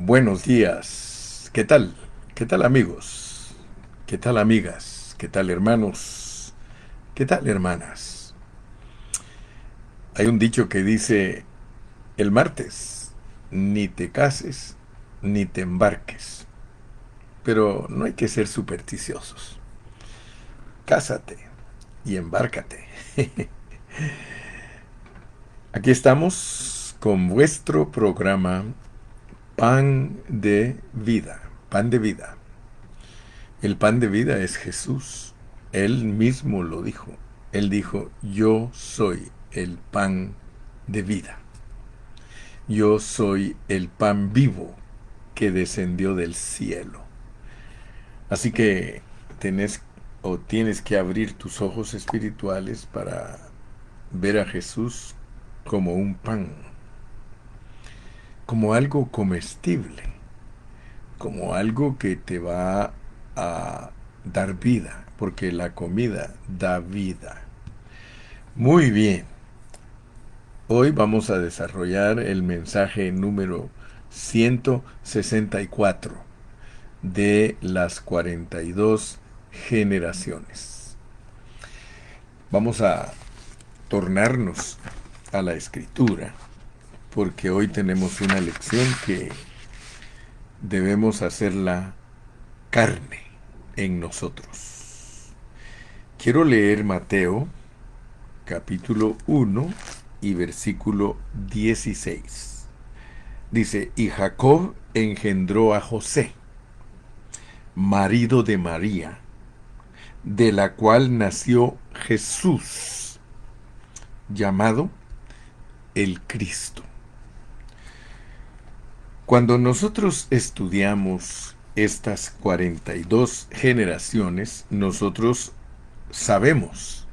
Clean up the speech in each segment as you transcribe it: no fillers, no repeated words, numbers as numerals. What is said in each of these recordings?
Buenos días. ¿Qué tal? ¿Qué tal amigos? ¿Qué tal amigas? ¿Qué tal hermanos? ¿Qué tal hermanas? Hay un dicho que dice, el martes, ni te cases, ni te embarques. Pero no hay que ser supersticiosos. Cásate y embárcate. Aquí estamos con vuestro programa Pan de Vida. Pan de Vida. El pan de vida es Jesús. Él mismo lo dijo. Él dijo, yo soy el pan de vida. Yo soy el pan vivo que descendió del cielo. Así que tienes que abrir tus ojos espirituales para ver a Jesús como un pan, como algo comestible, como algo que te va a dar vida, porque la comida da vida. Muy bien, hoy vamos a desarrollar el mensaje número 164 de las 42 generaciones. Vamos a tornarnos a la escritura, porque hoy tenemos una lección que debemos hacerla carne en nosotros. Quiero leer Mateo capítulo 1 y versículo 16. Dice, y Jacob engendró a José, marido de María, de la cual nació Jesús, llamado el Cristo. Cuando nosotros estudiamos estas 42 generaciones, nosotros sabemos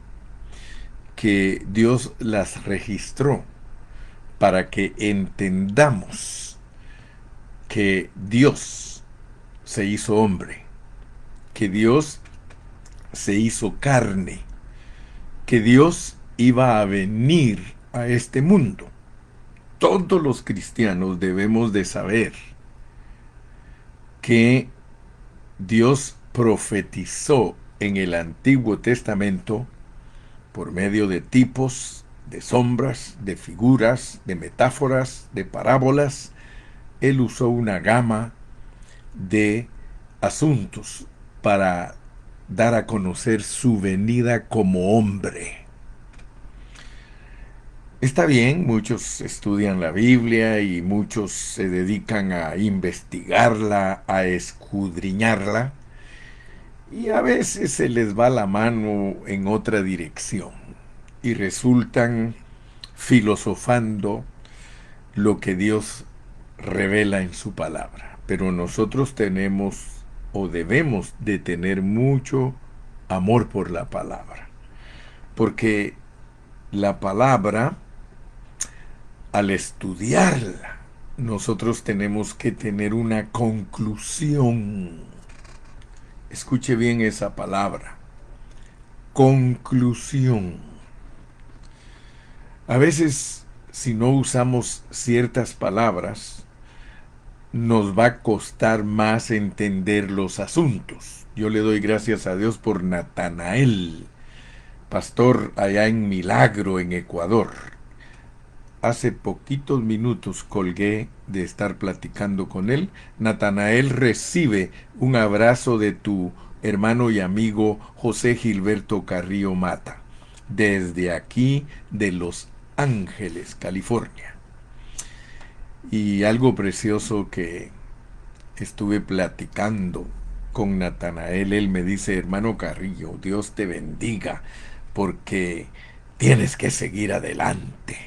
que Dios las registró para que entendamos que Dios se hizo hombre, que Dios se hizo carne, que Dios iba a venir a este mundo. Todos los cristianos debemos de saber que Dios profetizó en el Antiguo Testamento por medio de tipos, de sombras, de figuras, de metáforas, de parábolas. Él usó una gama de asuntos para dar a conocer su venida como hombre. Está bien, muchos estudian la Biblia y muchos se dedican a investigarla, a escudriñarla, y a veces se les va la mano en otra dirección y resultan filosofando lo que Dios revela en su palabra. Pero nosotros tenemos o debemos de tener mucho amor por la palabra, porque la palabra, al estudiarla, nosotros tenemos que tener una conclusión. Escuche bien esa palabra, conclusión. A veces, si no usamos ciertas palabras, nos va a costar más entender los asuntos. Yo le doy gracias a Dios por Natanael, pastor allá en Milagro, en Ecuador. Hace poquitos minutos colgué de estar platicando con él. Natanael recibe un abrazo de tu hermano y amigo José Gilberto Carrillo Mata, desde aquí de Los Ángeles, California. Y algo precioso que estuve platicando con Natanael, él me dice, hermano Carrillo, Dios te bendiga, porque tienes que seguir adelante.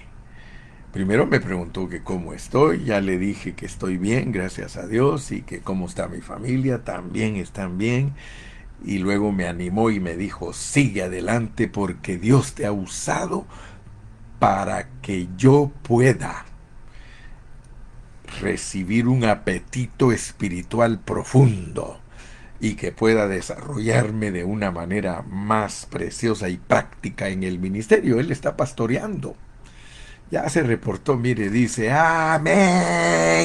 Primero me preguntó que cómo estoy, ya le dije que estoy bien, gracias a Dios, y que cómo está mi familia, también están bien. Y luego me animó y me dijo, sigue adelante porque Dios te ha usado para que yo pueda recibir un apetito espiritual profundo y que pueda desarrollarme de una manera más preciosa y práctica en el ministerio. Él está pastoreando. Ya se reportó, mire, dice, amén,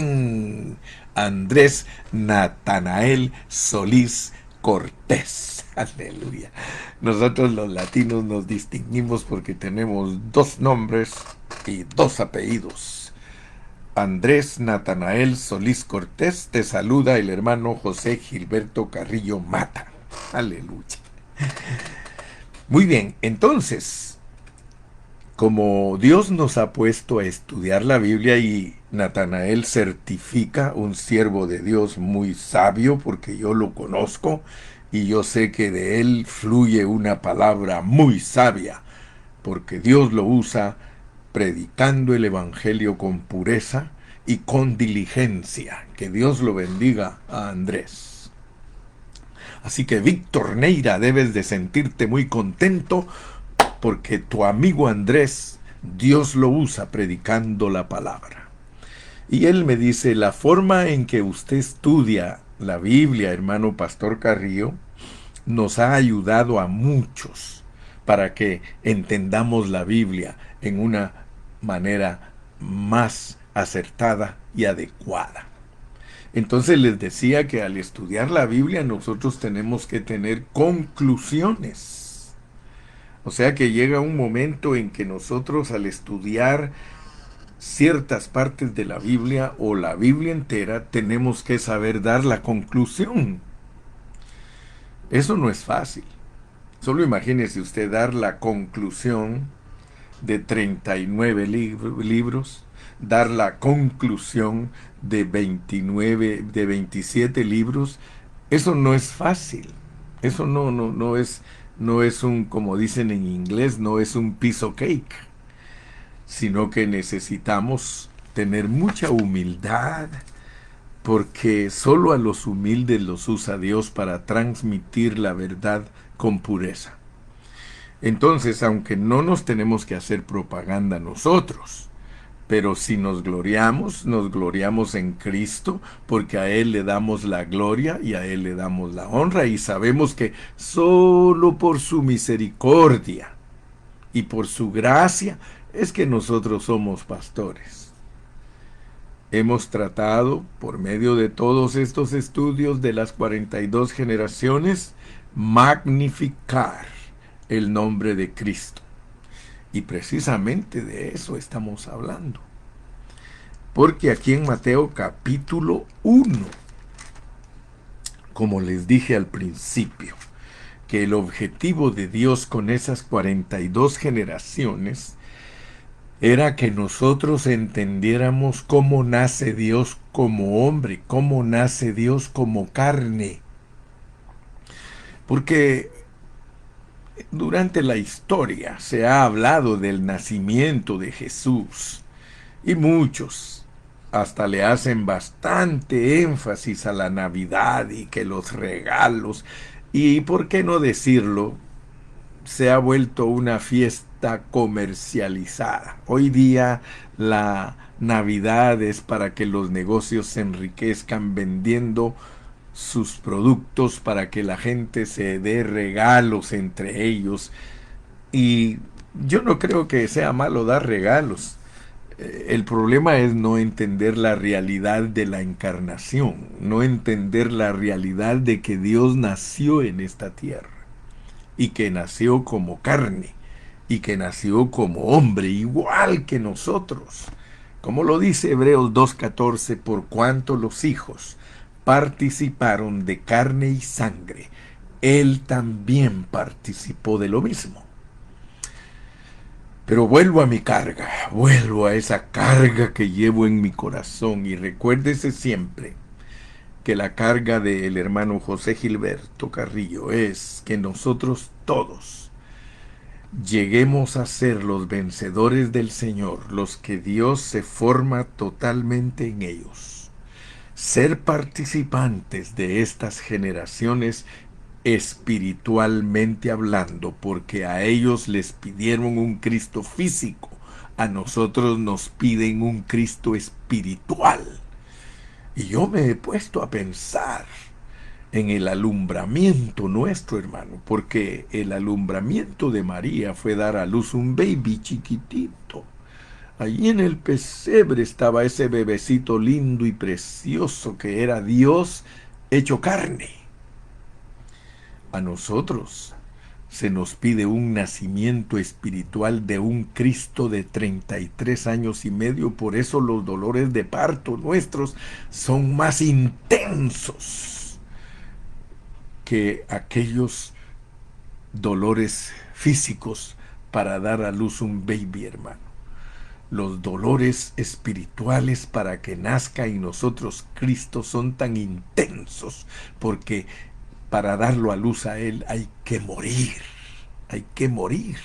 Andrés Natanael Solís Cortés. Aleluya. Nosotros los latinos nos distinguimos porque tenemos dos nombres y dos apellidos. Andrés Natanael Solís Cortés, te saluda el hermano José Gilberto Carrillo Mata. Aleluya. Muy bien, entonces, como Dios nos ha puesto a estudiar la Biblia y Natanael certifica un siervo de Dios muy sabio, porque yo lo conozco y yo sé que de él fluye una palabra muy sabia, porque Dios lo usa predicando el Evangelio con pureza y con diligencia. Que Dios lo bendiga a Andrés. Así que Víctor Neira, debes de sentirte muy contento porque tu amigo Andrés, Dios lo usa predicando la palabra. Y él me dice, la forma en que usted estudia la Biblia, hermano Pastor Carrillo, nos ha ayudado a muchos para que entendamos la Biblia en una manera más acertada y adecuada. Entonces les decía que al estudiar la Biblia nosotros tenemos que tener conclusiones. O sea que llega un momento en que nosotros al estudiar ciertas partes de la Biblia o la Biblia entera tenemos que saber dar la conclusión. Eso no es fácil. Solo imagínese usted dar la conclusión de 39 libros, dar la conclusión de 29, de 27 libros. Eso no es fácil. Eso no es un, como dicen en inglés, no es un piece of cake, sino que necesitamos tener mucha humildad, porque solo a los humildes los usa Dios para transmitir la verdad con pureza. Entonces, aunque no nos tenemos que hacer propaganda nosotros, pero si nos gloriamos en Cristo, porque a Él le damos la gloria y a Él le damos la honra, y sabemos que solo por su misericordia y por su gracia es que nosotros somos pastores. Hemos tratado, por medio de todos estos estudios de las 42 generaciones, magnificar el nombre de Cristo. Y precisamente de eso estamos hablando. Porque aquí en Mateo capítulo 1, como les dije al principio, que el objetivo de Dios con esas 42 generaciones era que nosotros entendiéramos cómo nace Dios como hombre, cómo nace Dios como carne. Porque durante la historia se ha hablado del nacimiento de Jesús y muchos hasta le hacen bastante énfasis a la Navidad y que los regalos, y por qué no decirlo, se ha vuelto una fiesta comercializada. Hoy día la Navidad es para que los negocios se enriquezcan vendiendo sus productos, para que la gente se dé regalos entre ellos. Y yo no creo que sea malo dar regalos. El problema es no entender la realidad de la encarnación, no entender la realidad de que Dios nació en esta tierra y que nació como carne y que nació como hombre igual que nosotros. Como lo dice Hebreos 2:14, por cuanto los hijos participaron de carne y sangre, Él también participó de lo mismo. Pero vuelvo a mi carga, vuelvo a esa carga que llevo en mi corazón, y recuérdese siempre que la carga del hermano José Gilberto Carrillo es que nosotros todos lleguemos a ser los vencedores del Señor, los que Dios se forma totalmente en ellos. Ser participantes de estas generaciones espiritualmente hablando, porque a ellos les pidieron un Cristo físico, a nosotros nos piden un Cristo espiritual. Y yo me he puesto a pensar en el alumbramiento nuestro, hermano, porque el alumbramiento de María fue dar a luz un baby chiquitito. Allí en el pesebre estaba ese bebecito lindo y precioso que era Dios hecho carne. A nosotros se nos pide un nacimiento espiritual de un Cristo de 33 años y medio. Por eso los dolores de parto nuestros son más intensos que aquellos dolores físicos para dar a luz un baby, hermano. Los dolores espirituales para que nazca en nosotros Cristo son tan intensos, porque para darlo a luz a Él hay que morir, hay que morir.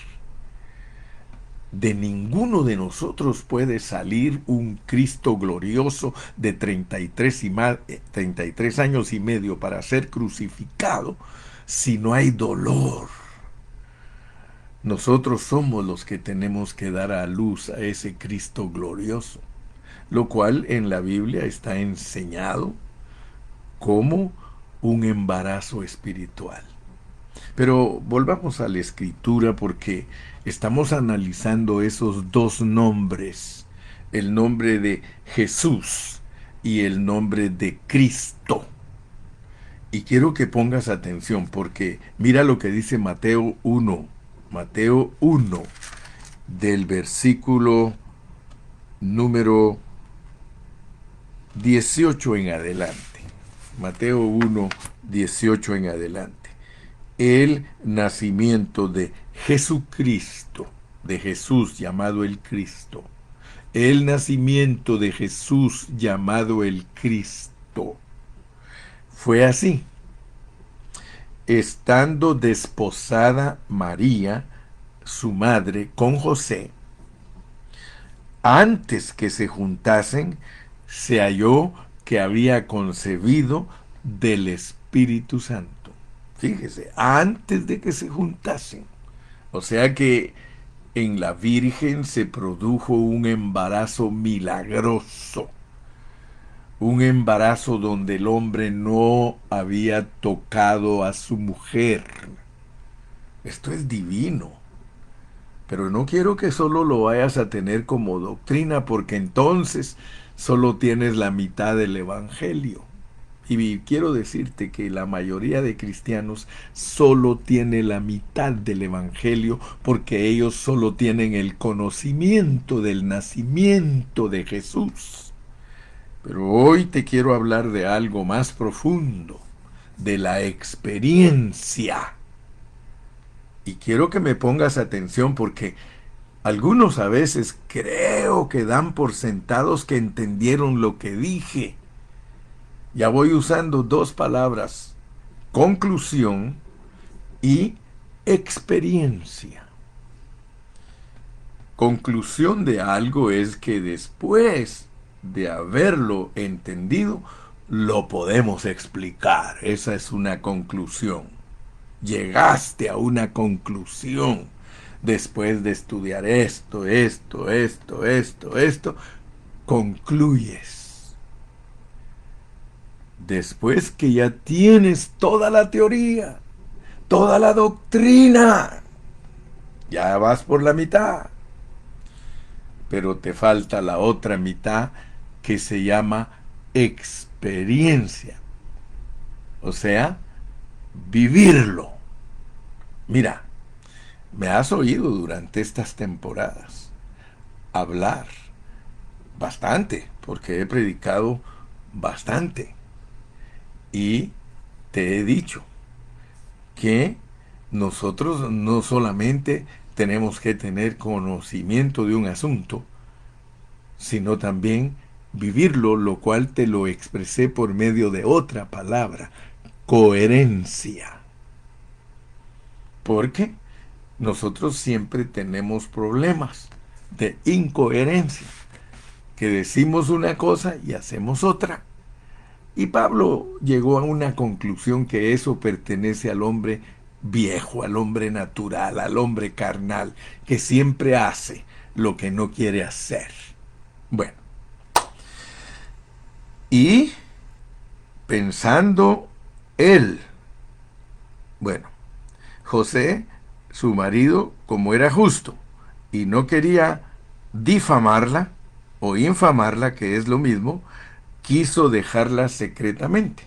De ninguno de nosotros puede salir un Cristo glorioso de 33 años y medio para ser crucificado si no hay dolor. Nosotros somos los que tenemos que dar a luz a ese Cristo glorioso, lo cual en la Biblia está enseñado como un embarazo espiritual. Pero volvamos a la escritura porque estamos analizando esos dos nombres, el nombre de Jesús y el nombre de Cristo. Y quiero que pongas atención porque mira lo que dice Mateo 1, Mateo 1, del versículo número 18 en adelante. Mateo 1, 18 en adelante. El nacimiento de Jesucristo, de Jesús llamado el Cristo. El nacimiento de Jesús llamado el Cristo. Fue así. Estando desposada María, su madre, con José, antes que se juntasen, se halló que había concebido del Espíritu Santo. Fíjese, antes de que se juntasen. O sea que en la Virgen se produjo un embarazo milagroso. Un embarazo donde el hombre no había tocado a su mujer. Esto es divino. Pero no quiero que solo lo vayas a tener como doctrina, porque entonces solo tienes la mitad del Evangelio. Y quiero decirte que la mayoría de cristianos solo tiene la mitad del Evangelio porque ellos solo tienen el conocimiento del nacimiento de Jesús. Pero hoy te quiero hablar de algo más profundo, de la experiencia. Y quiero que me pongas atención porque algunos a veces creo que dan por sentados que entendieron lo que dije. Ya voy usando dos palabras, conclusión y experiencia. Conclusión de algo es que después de haberlo entendido, lo podemos explicar. Esa es una conclusión. Llegaste a una conclusión después de estudiar esto, concluyes. Después que ya tienes toda la teoría, toda la doctrina, ya vas por la mitad. Pero te falta la otra mitad que se llama experiencia. O sea, vivirlo. Mira, me has oído durante estas temporadas hablar bastante, porque he predicado bastante. Y te he dicho que nosotros no solamente tenemos que tener conocimiento de un asunto, sino también vivirlo, lo cual te lo expresé por medio de otra palabra, coherencia. Porque nosotros siempre tenemos problemas de incoherencia, que decimos una cosa y hacemos otra. Y Pablo llegó a una conclusión que eso pertenece al hombre viejo, al hombre natural, al hombre carnal, que siempre hace lo que no quiere hacer. Bueno, y pensando él, bueno, José, su marido, como era justo y no quería difamarla o infamarla, que es lo mismo, quiso dejarla secretamente.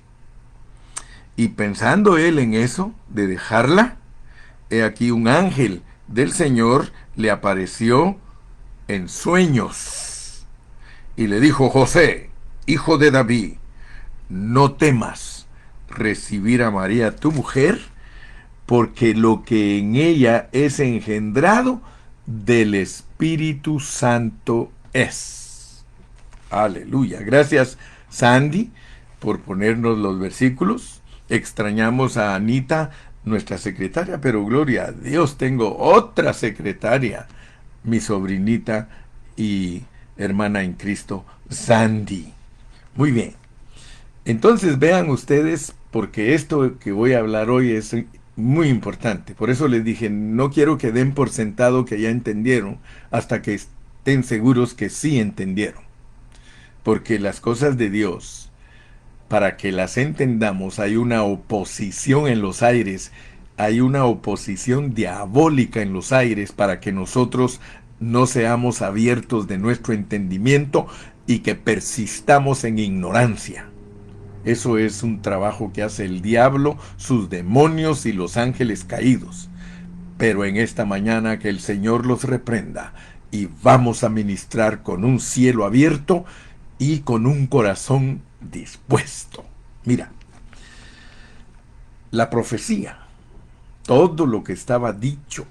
Y pensando él en eso, de dejarla, he aquí un ángel del Señor le apareció en sueños y le dijo: José, hijo de David, no temas recibir a María tu mujer, porque lo que en ella es engendrado del Espíritu Santo es. Aleluya. Gracias, Sandy, por ponernos los versículos. Extrañamos a Anita, nuestra secretaria, pero gloria a Dios, tengo otra secretaria, mi sobrinita y hermana en Cristo, Sandy. Muy bien. Entonces vean ustedes, porque esto que voy a hablar hoy es muy importante. Por eso les dije, no quiero que den por sentado que ya entendieron, hasta que estén seguros que sí entendieron. Porque las cosas de Dios, para que las entendamos, hay una oposición en los aires, hay una oposición diabólica en los aires para que nosotros no seamos abiertos de nuestro entendimiento y que persistamos en ignorancia. Eso es un trabajo que hace el diablo, sus demonios y los ángeles caídos. Pero en esta mañana que el Señor los reprenda y vamos a ministrar con un cielo abierto y con un corazón dispuesto. Mira, la profecía, todo lo que estaba dicho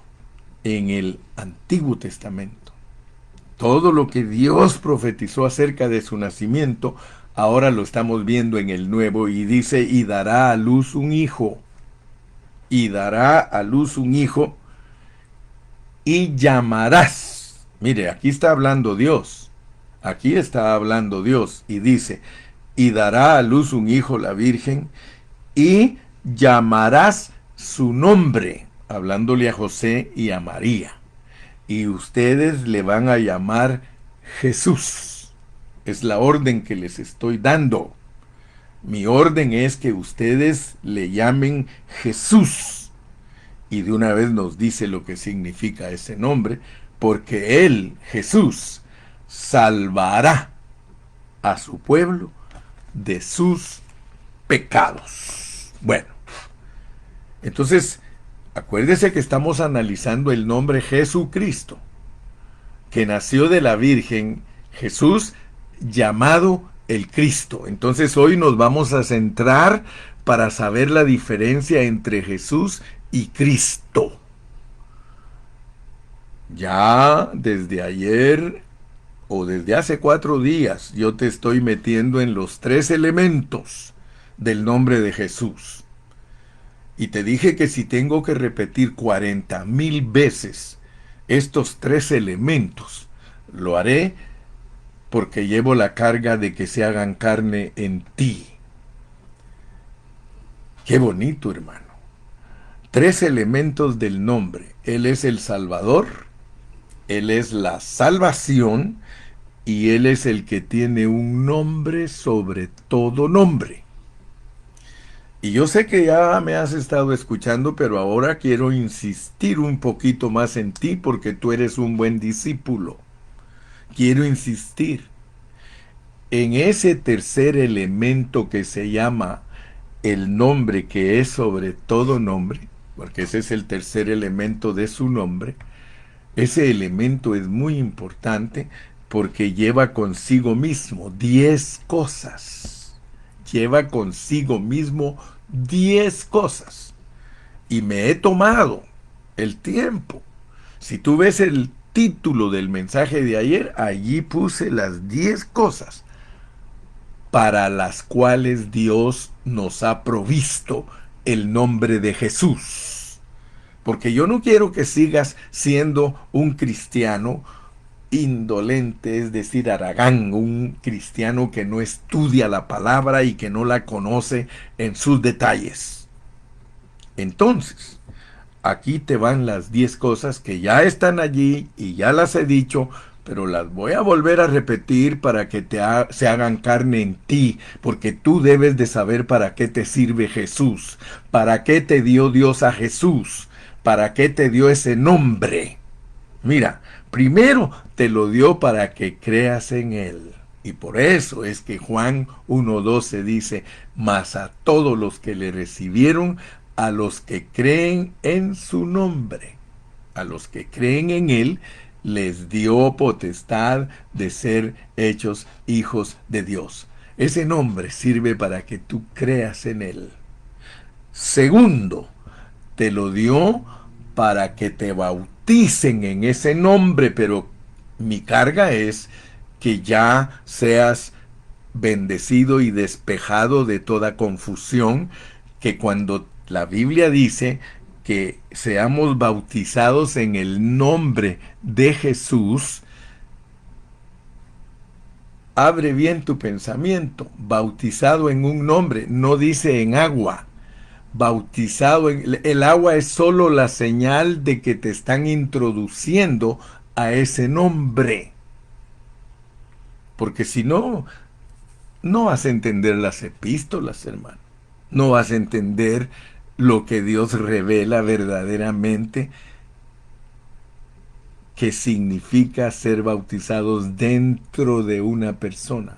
en el Antiguo Testamento, todo lo que Dios profetizó acerca de su nacimiento, ahora lo estamos viendo en el Nuevo, y dice: y dará a luz un hijo, y dará a luz un hijo, y llamarás. Mire, aquí está hablando Dios, aquí está hablando Dios, y dice: y dará a luz un hijo la Virgen, y llamarás su nombre, hablándole a José y a María, y ustedes le van a llamar Jesús. Es la orden que les estoy dando. Mi orden es que ustedes le llamen Jesús. Y de una vez nos dice lo que significa ese nombre, porque Él, Jesús, salvará a su pueblo de sus pecados. Bueno, entonces, acuérdese que estamos analizando el nombre Jesucristo, que nació de la Virgen, Jesús, llamado el Cristo. Entonces hoy nos vamos a centrar para saber la diferencia entre Jesús y Cristo. Ya desde ayer o desde hace 4 días yo te estoy metiendo en los 3 elementos del nombre de Jesús. Y te dije que si tengo que repetir 40,000 veces estos 3 elementos, lo haré, porque llevo la carga de que se hagan carne en ti. Qué bonito, hermano. 3 elementos del nombre. Él es el Salvador, Él es la salvación, y Él es el que tiene un nombre sobre todo nombre. Y yo sé que ya me has estado escuchando, pero ahora quiero insistir un poquito más en ti, porque tú eres un buen discípulo. Quiero insistir en ese tercer elemento que se llama el nombre, que es sobre todo nombre, porque ese es el tercer elemento de su nombre. Ese elemento es muy importante porque lleva consigo mismo 10 cosas. Lleva consigo mismo 10 cosas. Y me he tomado el tiempo. Si tú ves el título del mensaje de ayer, allí puse las 10 cosas para las cuales Dios nos ha provisto el nombre de Jesús. Porque yo no quiero que sigas siendo un cristiano indolente, es decir, haragán, un cristiano que no estudia la palabra y que no la conoce en sus detalles. Entonces, aquí te van las 10 cosas que ya están allí y ya las he dicho, pero las voy a volver a repetir para que se hagan carne en ti, porque tú debes de saber para qué te sirve Jesús, para qué te dio Dios a Jesús, para qué te dio ese nombre. Mira, primero te lo dio para que creas en Él. Y por eso es que Juan 1:12 dice, mas a todos los que le recibieron, a los que creen en su nombre, a los que creen en Él, les dio potestad de ser hechos hijos de Dios. Ese nombre sirve para que tú creas en Él. Segundo, te lo dio para que te bauticen en ese nombre, pero mi carga es que ya seas bendecido y despejado de toda confusión, que cuando la Biblia dice que seamos bautizados en el nombre de Jesús, abre bien tu pensamiento, bautizado en un nombre, no dice en agua. Bautizado en el agua es solo la señal de que te están introduciendo a ese nombre. Porque si no, no vas a entender las epístolas, hermano. No vas a entender lo que Dios revela verdaderamente que significa ser bautizados dentro de una persona,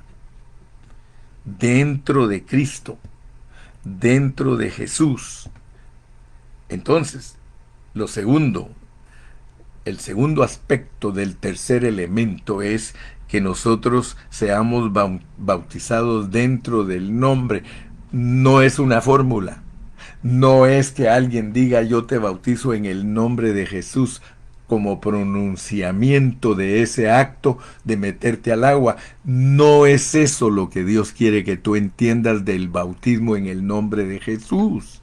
dentro de Cristo, dentro de Jesús. Entonces, lo segundo, el segundo aspecto del tercer elemento es que nosotros seamos bautizados dentro del nombre. No es una fórmula. No es que alguien diga yo te bautizo en el nombre de Jesús como pronunciamiento de ese acto de meterte al agua. No es eso lo que Dios quiere que tú entiendas del bautismo en el nombre de Jesús.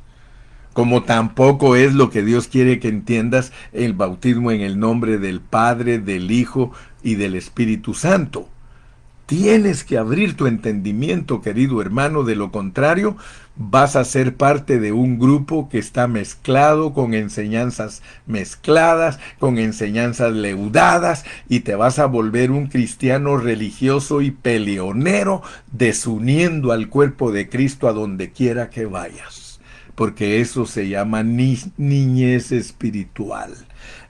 Como tampoco es lo que Dios quiere que entiendas el bautismo en el nombre del Padre, del Hijo y del Espíritu Santo. Tienes que abrir tu entendimiento, querido hermano, de lo contrario vas a ser parte de un grupo que está mezclado con enseñanzas mezcladas, con enseñanzas leudadas, y te vas a volver un cristiano religioso y peleonero, desuniendo al cuerpo de Cristo a donde quiera que vayas. Porque eso se llama niñez espiritual.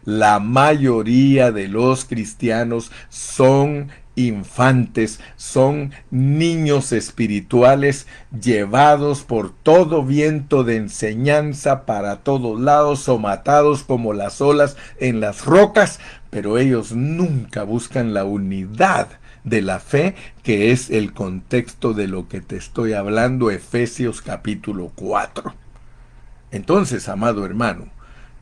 La mayoría de los cristianos son infantes, son niños espirituales llevados por todo viento de enseñanza para todos lados o matados como las olas en las rocas, pero ellos nunca buscan la unidad de la fe, que es el contexto de lo que te estoy hablando, Efesios capítulo 4. Entonces, amado hermano,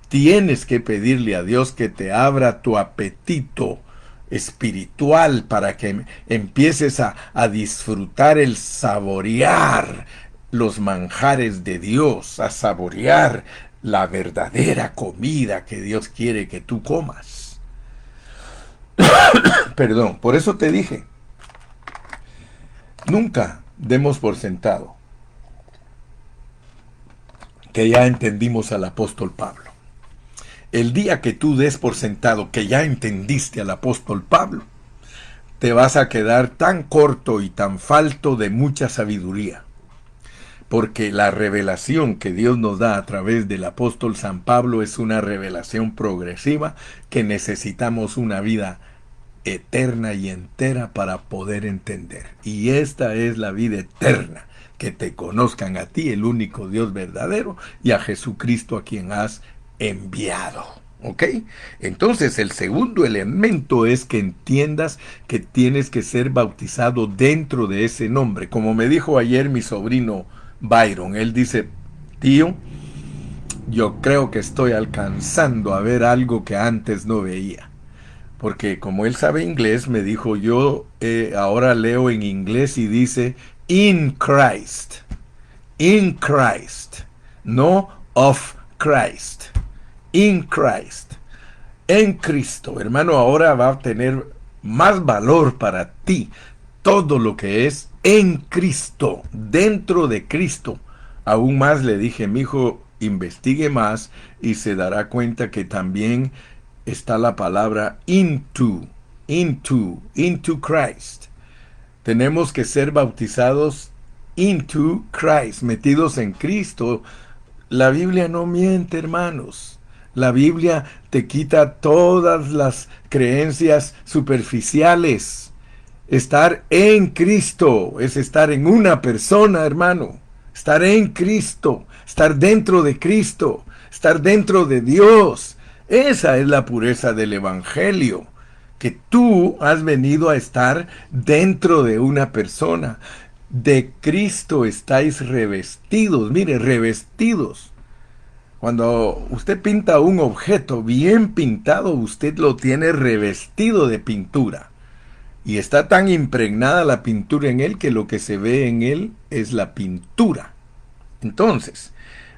tienes que pedirle a Dios que te abra tu apetito espiritual para que empieces a disfrutar el saborear los manjares de Dios, a saborear la verdadera comida que Dios quiere que tú comas. Perdón, por eso te dije, nunca demos por sentado que ya entendimos al apóstol Pablo. El día que tú des por sentado que ya entendiste al apóstol Pablo, te vas a quedar tan corto y tan falto de mucha sabiduría. Porque la revelación que Dios nos da a través del apóstol San Pablo es una revelación progresiva que necesitamos una vida eterna y entera para poder entender. Y esta es la vida eterna, que te conozcan a ti, el único Dios verdadero, y a Jesucristo a quien has enviado. ¿Ok? Entonces el segundo elemento es que entiendas que tienes que ser bautizado dentro de ese nombre. Como me dijo ayer mi sobrino Byron, él dice, tío, yo creo que estoy alcanzando a ver algo que antes no veía. Porque como él sabe inglés, me dijo, yo ahora leo en inglés y dice, in Christ, no of Christ. In Christ, en Cristo, hermano, ahora va a tener más valor para ti todo lo que es en Cristo, dentro de Cristo. Aún más le dije, mi hijo, investigue más y se dará cuenta que también está la palabra into Christ. Tenemos que ser bautizados into Christ, metidos en Cristo. La Biblia no miente, hermanos. La Biblia te quita todas las creencias superficiales. Estar en Cristo es estar en una persona, hermano. Estar en Cristo, estar dentro de Cristo, estar dentro de Dios. Esa es la pureza del Evangelio, que tú has venido a estar dentro de una persona. De Cristo estáis revestidos, mire, revestidos. Cuando usted pinta un objeto bien pintado, usted lo tiene revestido de pintura. Y está tan impregnada la pintura en él que lo que se ve en él es la pintura. Entonces,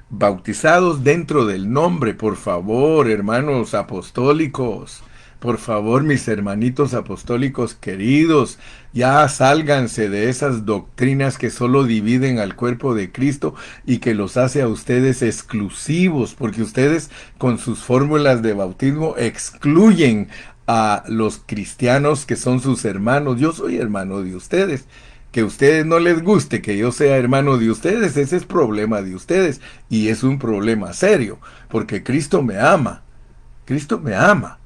bautizados dentro del nombre, por favor, hermanos apostólicos, por favor, mis hermanitos apostólicos queridos, ya sálganse de esas doctrinas que solo dividen al cuerpo de Cristo y que los hace a ustedes exclusivos, porque ustedes con sus fórmulas de bautismo excluyen a los cristianos que son sus hermanos. Yo soy hermano de ustedes. Que a ustedes no les guste que yo sea hermano de ustedes, ese es problema de ustedes y es un problema serio, porque Cristo me ama. Cristo me ama.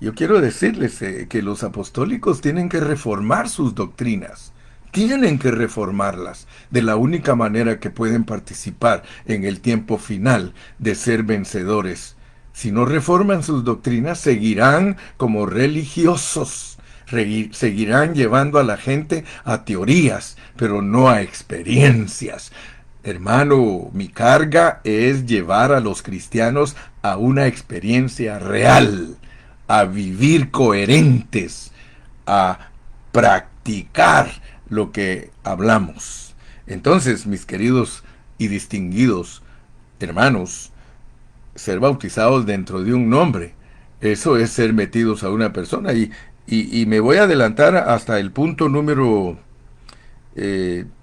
Yo quiero decirles que los apostólicos tienen que reformar sus doctrinas. Tienen que reformarlas de la única manera que pueden participar en el tiempo final de ser vencedores. Si no reforman sus doctrinas, seguirán como religiosos. Seguirán llevando a la gente a teorías, pero no a experiencias. Hermano, mi carga es llevar a los cristianos a una experiencia real, a vivir coherentes, a practicar lo que hablamos. Entonces, mis queridos y distinguidos hermanos, ser bautizados dentro de un nombre, eso es ser metidos a una persona. Y me voy a adelantar hasta el punto número,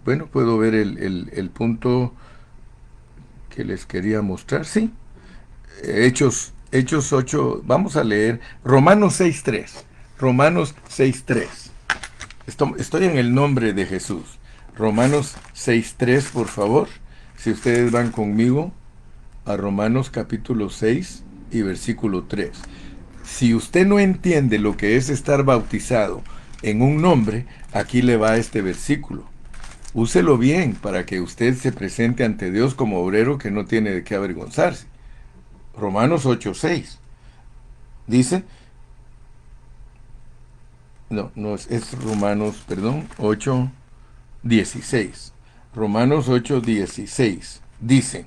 bueno, puedo ver el punto que les quería mostrar, sí. Hechos 8, vamos a leer Romanos 6.3. Romanos 6.3. Estoy en el nombre de Jesús. Romanos 6.3, por favor. Si ustedes van conmigo a Romanos capítulo 6 y versículo 3. Si usted no entiende lo que es estar bautizado en un nombre, aquí le va este versículo. Úselo bien para que usted se presente ante Dios como obrero que no tiene de qué avergonzarse. Romanos 8.6. Dice, no es Romanos, perdón, 8.16. Romanos 8.16. Dice,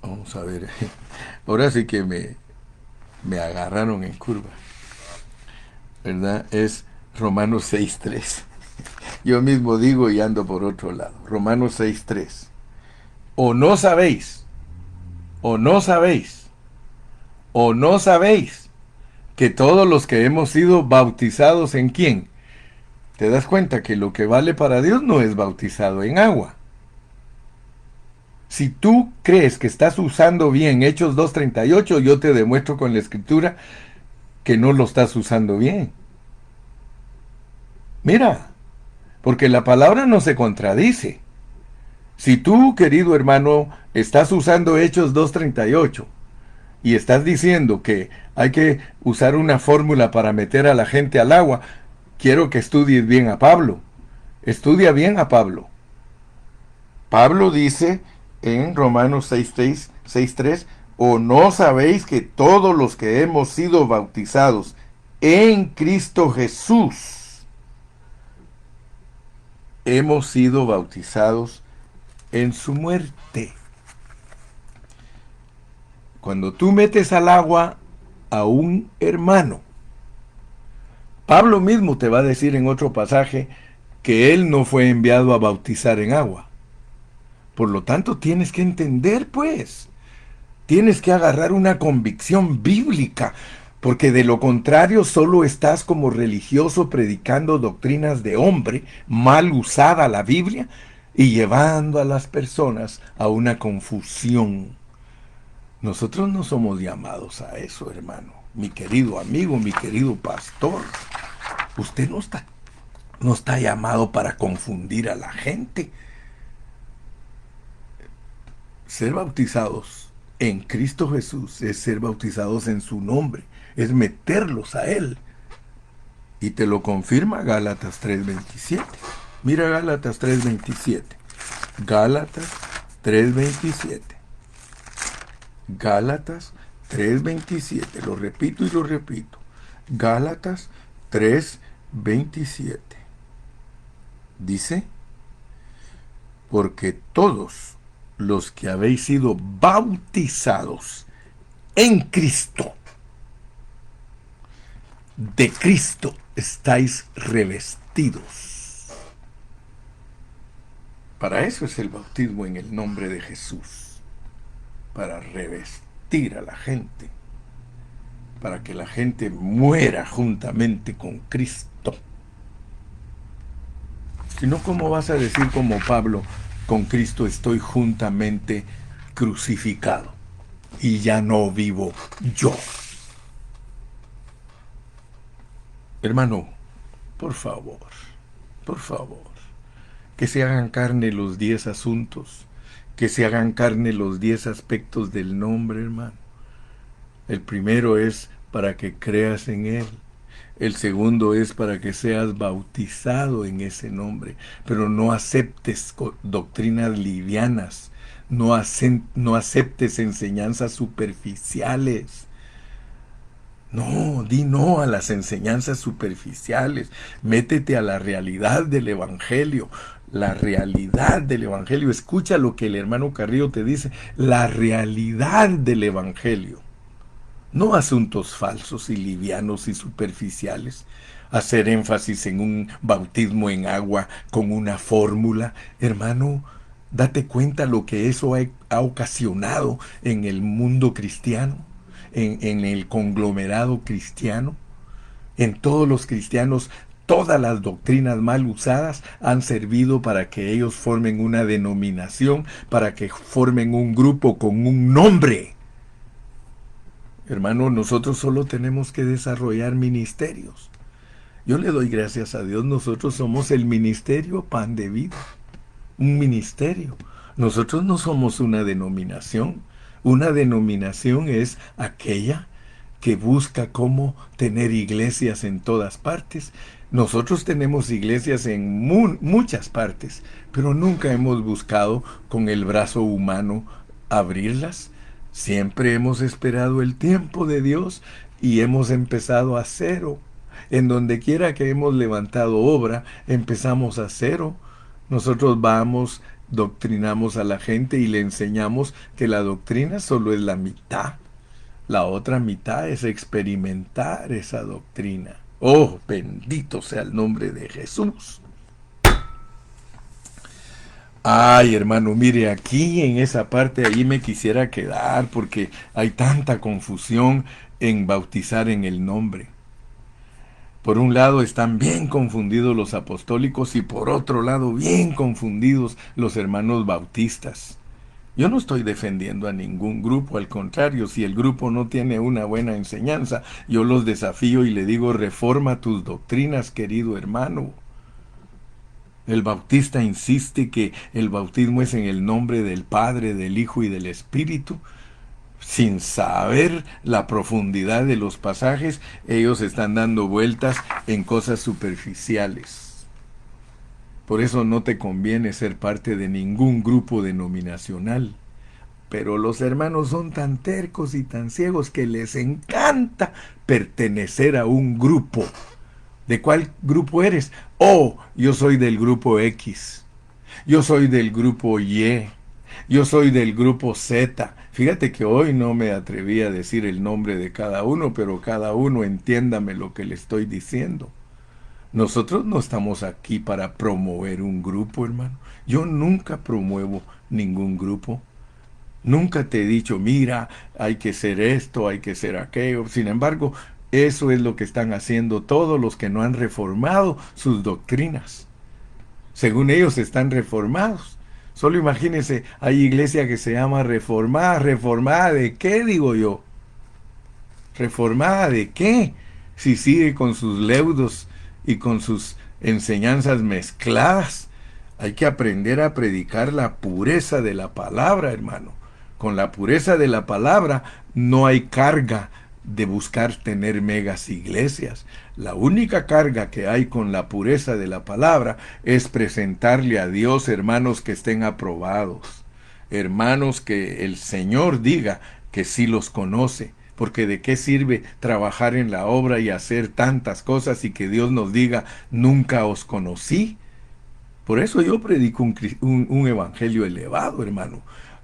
vamos a ver, ahora sí que me agarraron en curva, ¿verdad? Es Romanos 6.3. Yo mismo digo y ando por otro lado. Romanos 6.3. O no sabéis, o no sabéis, o no sabéis que todos los que hemos sido bautizados en ¿quién? Te das cuenta que lo que vale para Dios no es bautizado en agua. Si tú crees que estás usando bien Hechos 2.38, yo te demuestro con la escritura que no lo estás usando bien. Mira, porque la palabra no se contradice. Si tú, querido hermano, estás usando Hechos 2.38 y estás diciendo que hay que usar una fórmula para meter a la gente al agua, quiero que estudies bien a Pablo. Estudia bien a Pablo. Pablo dice en Romanos 6.3, ¿o no sabéis que todos los que hemos sido bautizados en Cristo Jesús, hemos sido bautizados en su muerte? Cuando tú metes al agua a un hermano, Pablo mismo te va a decir en otro pasaje que él no fue enviado a bautizar en agua. Por lo tanto, tienes que entender, pues, tienes que agarrar una convicción bíblica, porque de lo contrario solo estás como religioso predicando doctrinas de hombre, mal usada la Biblia, y llevando a las personas a una confusión. Nosotros no somos llamados a eso, hermano. Mi querido amigo, mi querido pastor, usted no está no está llamado para confundir a la gente. Ser bautizados en Cristo Jesús es ser bautizados en su nombre, es meterlos a Él. Y te lo confirma Gálatas 3:27. Mira Gálatas 3:27. Gálatas 3:27. Gálatas 3:27. Lo repito y lo repito. Gálatas 3:27. Dice, porque todos los que habéis sido bautizados en Cristo, de Cristo estáis revestidos. Para eso es el bautismo en el nombre de Jesús, para revestir a la gente, para que la gente muera juntamente con Cristo. Si no, ¿cómo vas a decir como Pablo, con Cristo estoy juntamente crucificado y ya no vivo yo? Hermano, por favor, que se hagan carne los 10 asuntos, que se hagan carne los 10 aspectos del nombre, hermano. El primero es para que creas en Él. El segundo es para que seas bautizado en ese nombre, pero no aceptes doctrinas livianas, no aceptes enseñanzas superficiales. No, di no a las enseñanzas superficiales. Métete a la realidad del Evangelio. La realidad del Evangelio. Escucha lo que el hermano Carrillo te dice. La realidad del Evangelio. No asuntos falsos y livianos y superficiales. Hacer énfasis en un bautismo en agua con una fórmula. Hermano, date cuenta lo que eso ha ocasionado en el mundo cristiano. En el conglomerado cristiano, en todos los cristianos, todas las doctrinas mal usadas han servido para que ellos formen una denominación, para que formen un grupo con un nombre. Hermano, nosotros solo tenemos que desarrollar ministerios. Yo le doy gracias a Dios, nosotros somos el ministerio Pan de Vida, un ministerio. Nosotros no somos una denominación. Una denominación es aquella que busca cómo tener iglesias en todas partes. Nosotros tenemos iglesias en muchas partes, pero nunca hemos buscado con el brazo humano abrirlas. Siempre hemos esperado el tiempo de Dios y hemos empezado a cero. En donde quiera que hemos levantado obra, empezamos a cero. Nosotros vamos, doctrinamos a la gente y le enseñamos que la doctrina solo es la mitad. La otra mitad es experimentar esa doctrina. Oh, bendito sea el nombre de Jesús. Ay, hermano, mire, aquí en esa parte ahí me quisiera quedar porque hay tanta confusión en bautizar en el nombre. Por un lado están bien confundidos los apostólicos y por otro lado bien confundidos los hermanos bautistas. Yo no estoy defendiendo a ningún grupo, al contrario, si el grupo no tiene una buena enseñanza, yo los desafío y le digo, reforma tus doctrinas, querido hermano. El bautista insiste que el bautismo es en el nombre del Padre, del Hijo y del Espíritu. Sin saber la profundidad de los pasajes, ellos están dando vueltas en cosas superficiales. Por eso no te conviene ser parte de ningún grupo denominacional. Pero los hermanos son tan tercos y tan ciegos que les encanta pertenecer a un grupo. ¿De cuál grupo eres? Oh, yo soy del grupo X. Yo soy del grupo Y. Yo soy del grupo Z. Fíjate que hoy no me atreví a decir el nombre de cada uno, pero cada uno entiéndame lo que le estoy diciendo. Nosotros no estamos aquí para promover un grupo, hermano. Yo nunca promuevo ningún grupo. Nunca te he dicho, mira, hay que ser esto, hay que ser aquello. Sin embargo, eso es lo que están haciendo todos los que no han reformado sus doctrinas. Según ellos están reformados. Solo imagínense, hay iglesia que se llama reformada. ¿Reformada de qué, digo yo? ¿Reformada de qué? Si sigue con sus leudos y con sus enseñanzas mezcladas. Hay que aprender a predicar la pureza de la palabra, hermano. Con la pureza de la palabra no hay carga de buscar tener megas iglesias. La única carga que hay con la pureza de la palabra es presentarle a Dios hermanos que estén aprobados, hermanos que el Señor diga que sí los conoce, porque de qué sirve trabajar en la obra y hacer tantas cosas y que Dios nos diga nunca os conocí. Por eso yo predico un evangelio elevado, hermano.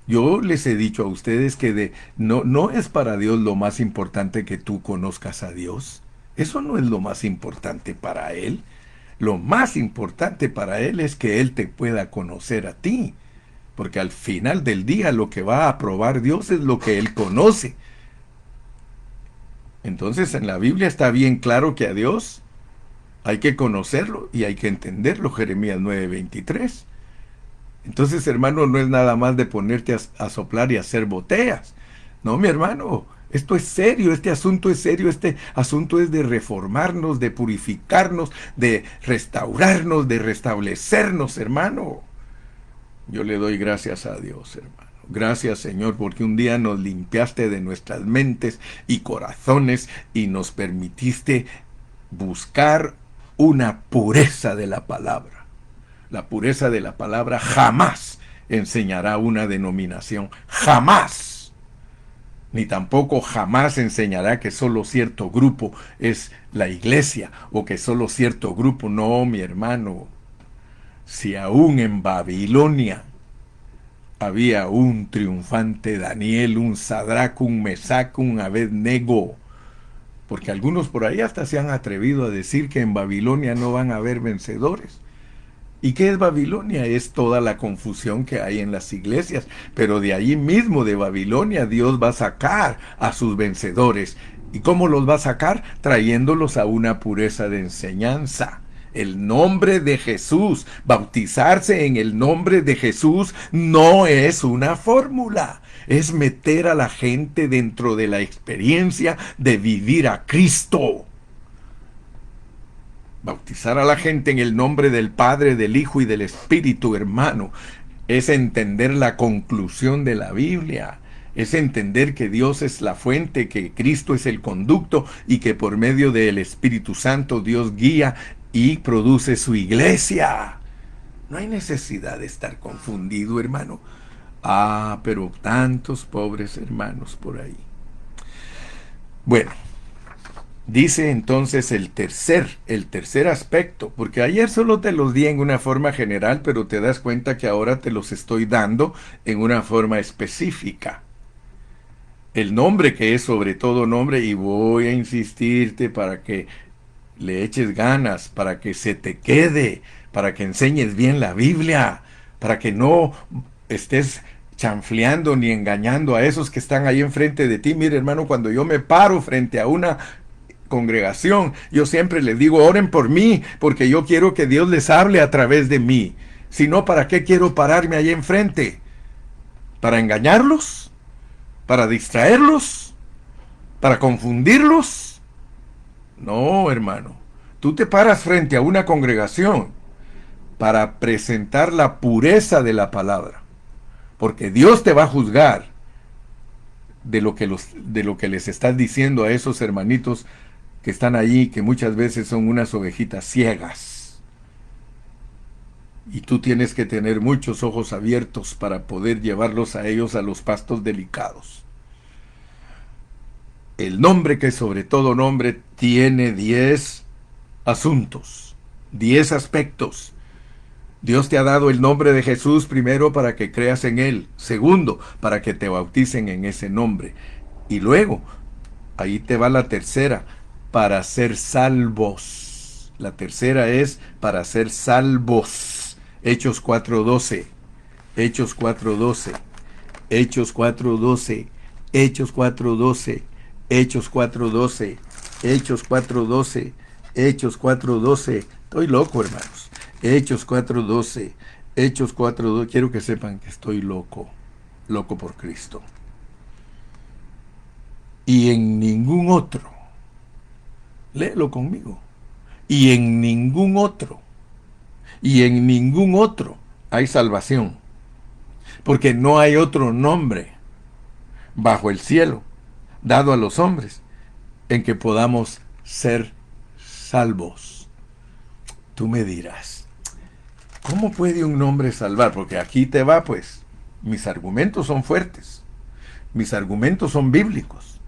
Yo les he dicho a ustedes que no es para Dios lo más importante que tú conozcas a Dios. Eso no es lo más importante para Él. Lo más importante para Él es que Él te pueda conocer a ti. Porque al final del día lo que va a aprobar Dios es lo que Él conoce. Entonces en la Biblia está bien claro que a Dios hay que conocerlo y hay que entenderlo. Jeremías 9:23. Entonces, hermano, no es nada más de ponerte a soplar y hacer botellas. No, mi hermano, esto es serio, este asunto es serio, este asunto es de reformarnos, de purificarnos, de restaurarnos, de restablecernos, hermano. Yo le doy gracias a Dios, hermano. Gracias, Señor, porque un día nos limpiaste de nuestras mentes y corazones y nos permitiste buscar una pureza de la palabra. La pureza de la palabra jamás enseñará una denominación, jamás. Ni tampoco jamás enseñará que solo cierto grupo es la iglesia o que solo cierto grupo. No, mi hermano. Si aún en Babilonia había un triunfante Daniel, un Sadrach, un Mesac, un Abednego, porque algunos por ahí hasta se han atrevido a decir que en Babilonia no van a haber vencedores. ¿Y qué es Babilonia? Es toda la confusión que hay en las iglesias. Pero de allí mismo, de Babilonia, Dios va a sacar a sus vencedores. ¿Y cómo los va a sacar? Trayéndolos a una pureza de enseñanza. El nombre de Jesús, bautizarse en el nombre de Jesús no es una fórmula. Es meter a la gente dentro de la experiencia de vivir a Cristo. Bautizar a la gente en el nombre del Padre, del Hijo y del Espíritu, hermano, es entender la conclusión de la Biblia. Es entender que Dios es la fuente, que Cristo es el conducto y que por medio del Espíritu Santo Dios guía y produce su iglesia. No hay necesidad de estar confundido, hermano. Ah, pero tantos pobres hermanos por ahí. Bueno. Dice entonces el tercer aspecto, porque ayer solo te los di en una forma general, pero te das cuenta que ahora te los estoy dando en una forma específica. El nombre que es sobre todo nombre, y voy a insistirte para que le eches ganas, para que se te quede, para que enseñes bien la Biblia, para que no estés chanfleando ni engañando a esos que están ahí enfrente de ti. Mire, hermano, cuando yo me paro frente a una congregación, yo siempre les digo, oren por mí, porque yo quiero que Dios les hable a través de mí. Si no, ¿para qué quiero pararme allá enfrente? ¿Para engañarlos? ¿Para distraerlos? ¿Para confundirlos? No, hermano. Tú te paras frente a una congregación para presentar la pureza de la palabra, porque Dios te va a juzgar de lo que les estás diciendo a esos hermanitos que están allí, que muchas veces son unas ovejitas ciegas. Y tú tienes que tener muchos ojos abiertos para poder llevarlos a ellos a los pastos delicados. El nombre que sobre todo nombre tiene 10 asuntos, 10 aspectos. Dios te ha dado el nombre de Jesús primero para que creas en Él. Segundo, para que te bauticen en ese nombre. Y luego, ahí te va la tercera, para ser salvos. La tercera es para ser salvos. Hechos 4:12. Hechos 4:12. Hechos 4:12. Hechos 4:12. Hechos 4:12. Hechos 4:12. Hechos 4:12. Estoy loco, hermanos. Hechos 4:12. Hechos 4:12. Quiero que sepan que estoy loco. Loco por Cristo. Y en ningún otro. Léelo conmigo. Y en ningún otro y en ningún otro hay salvación, porque no hay otro nombre bajo el cielo dado a los hombres en que podamos ser salvos. Tú me dirás, ¿cómo puede un hombre salvar? Porque aquí te va, pues, mis argumentos son fuertes, mis argumentos son bíblicos.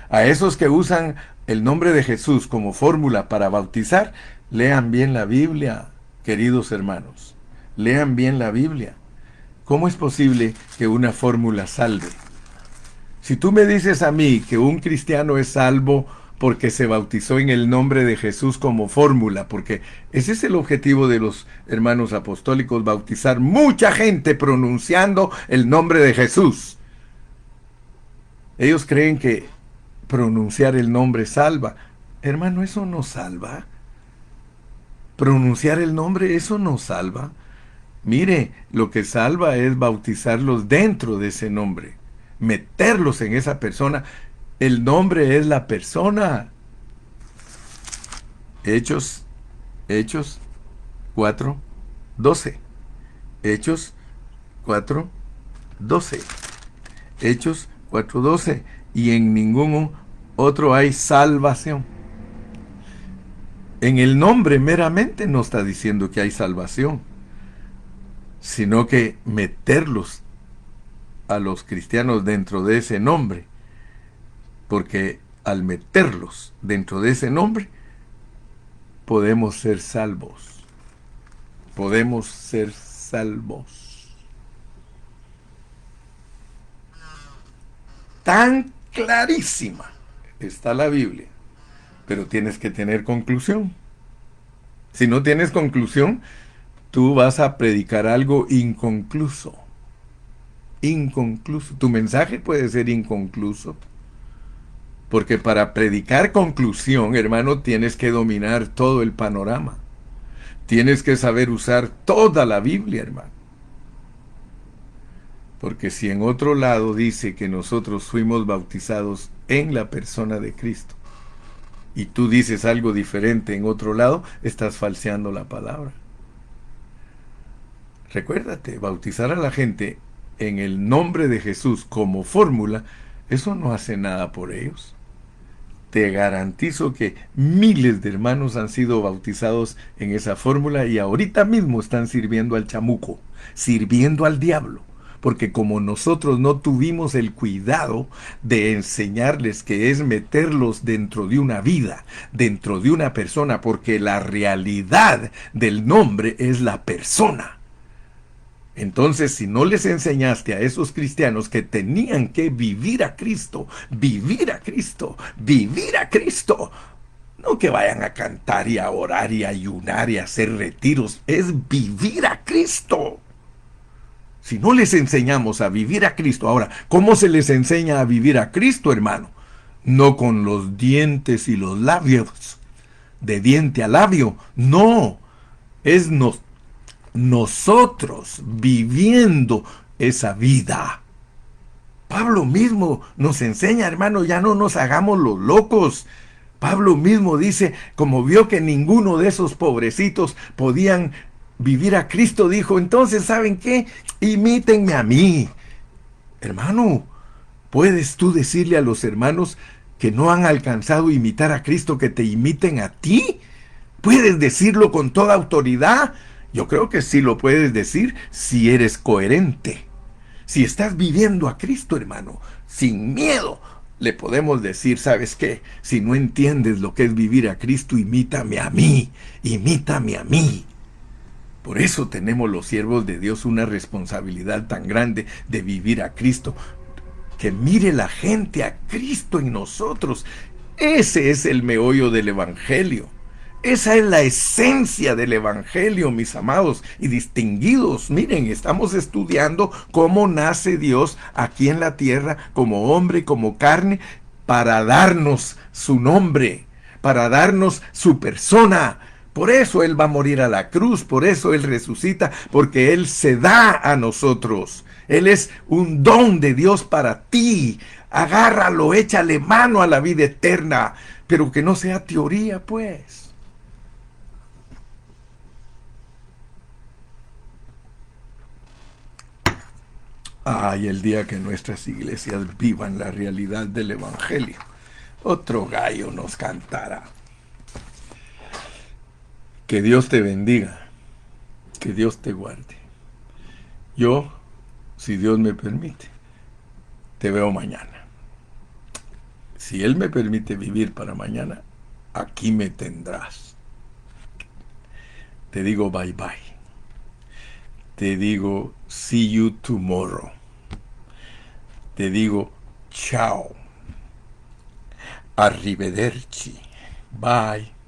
A esos que usan el nombre de Jesús como fórmula para bautizar, lean bien la Biblia, queridos hermanos. Lean bien la Biblia. ¿Cómo es posible que una fórmula salve? Si tú me dices a mí que un cristiano es salvo porque se bautizó en el nombre de Jesús como fórmula, porque ese es el objetivo de los hermanos apostólicos, bautizar mucha gente pronunciando el nombre de Jesús. Ellos creen que pronunciar el nombre salva. Hermano, eso no salva. Pronunciar el nombre, eso no salva. Mire, lo que salva es bautizarlos dentro de ese nombre, meterlos en esa persona. El nombre es la persona. Hechos 4:12. Hechos 4:12. Hechos 4:12. Y en ningún otro hay salvación. En el nombre meramente no está diciendo que hay salvación, sino que meterlos a los cristianos dentro de ese nombre, porque al meterlos dentro de ese nombre podemos ser salvos. Podemos ser salvos. Tan clarísima está la Biblia, pero tienes que tener conclusión. Si no tienes conclusión, tú vas a predicar algo inconcluso. Inconcluso. Tu mensaje puede ser inconcluso. Porque para predicar conclusión, hermano, tienes que dominar todo el panorama. Tienes que saber usar toda la Biblia, hermano. Porque si en otro lado dice que nosotros fuimos bautizados en la persona de Cristo, y tú dices algo diferente en otro lado, estás falseando la palabra. Recuérdate, bautizar a la gente en el nombre de Jesús como fórmula, eso no hace nada por ellos. Te garantizo que miles de hermanos han sido bautizados en esa fórmula y ahorita mismo están sirviendo al chamuco, sirviendo al diablo. Porque como nosotros no tuvimos el cuidado de enseñarles que es meterlos dentro de una vida, dentro de una persona, porque la realidad del nombre es la persona. Entonces, si no les enseñaste a esos cristianos que tenían que vivir a Cristo, vivir a Cristo, vivir a Cristo, no que vayan a cantar y a orar y a ayunar y a hacer retiros, es vivir a Cristo. Si no les enseñamos a vivir a Cristo, ahora, ¿cómo se les enseña a vivir a Cristo, hermano? No con los dientes y los labios, de diente a labio, no, es nosotros viviendo esa vida. Pablo mismo nos enseña, hermano, ya no nos hagamos los locos. Pablo mismo dice, como vio que ninguno de esos pobrecitos podían vivir a Cristo, dijo, entonces, ¿saben qué? Imítenme a mí. Hermano, ¿puedes tú decirle a los hermanos que no han alcanzado a imitar a Cristo que te imiten a ti? ¿Puedes decirlo con toda autoridad? Yo creo que sí lo puedes decir si eres coherente. Si estás viviendo a Cristo, hermano, sin miedo, le podemos decir, ¿sabes qué? Si no entiendes lo que es vivir a Cristo, imítame a mí, imítame a mí. Por eso tenemos los siervos de Dios una responsabilidad tan grande de vivir a Cristo. Que mire la gente a Cristo en nosotros. Ese es el meollo del Evangelio. Esa es la esencia del Evangelio, mis amados y distinguidos. Miren, estamos estudiando cómo nace Dios aquí en la tierra como hombre y como carne para darnos su nombre, para darnos su persona. Por eso Él va a morir a la cruz, por eso Él resucita, porque Él se da a nosotros. Él es un don de Dios para ti. Agárralo, échale mano a la vida eterna, pero que no sea teoría, pues. Ay, el día que nuestras iglesias vivan la realidad del Evangelio, otro gallo nos cantará. Que Dios te bendiga, que Dios te guarde. Yo, si Dios me permite, te veo mañana. Si Él me permite vivir para mañana, aquí me tendrás. Te digo bye bye. Te digo see you tomorrow. Te digo chao. Arrivederci. Bye.